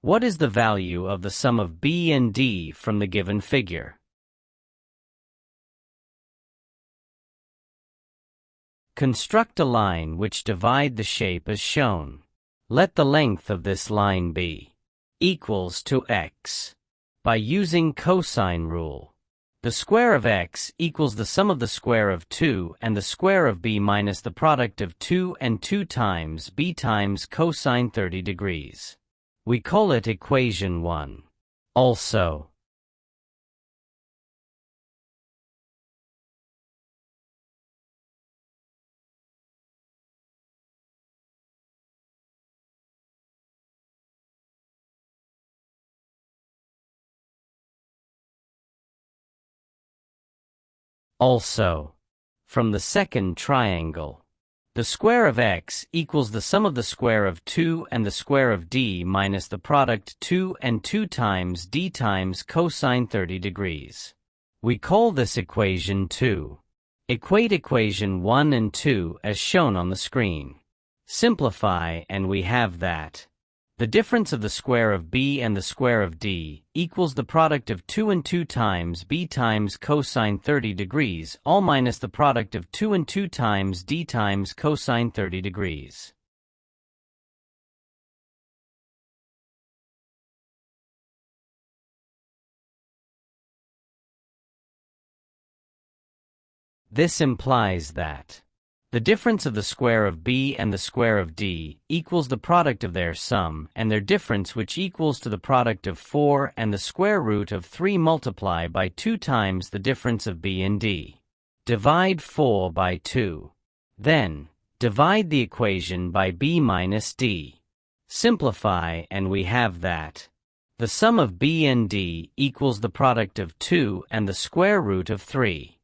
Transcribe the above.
What is the value of the sum of b and d from the given figure? Construct a line which divide the shape as shown. Let the length of this line be equals to x. By using cosine rule, the square of x equals the sum of the square of 2 and the square of b minus the product of 2 and 2 times b times cosine 30 degrees. We call it equation 1. Also, from the second triangle, the square of x equals the sum of the square of 2 and the square of d minus the product 2 and 2 times d times cosine 30 degrees. We call this equation 2. Equate equation 1 and 2 as shown on the screen. Simplify and we have that the difference of the square of b and the square of d equals the product of 2 and 2 times b times cosine 30 degrees, all minus the product of 2 and 2 times d times cosine 30 degrees. This implies that the difference of the square of b and the square of d equals the product of their sum and their difference, which equals to the product of 4 and the square root of 3 multiplied by 2 times the difference of b and d. Divide 4 by 2. Then, divide the equation by b minus d. Simplify and we have that the sum of b and d equals the product of 2 and the square root of 3.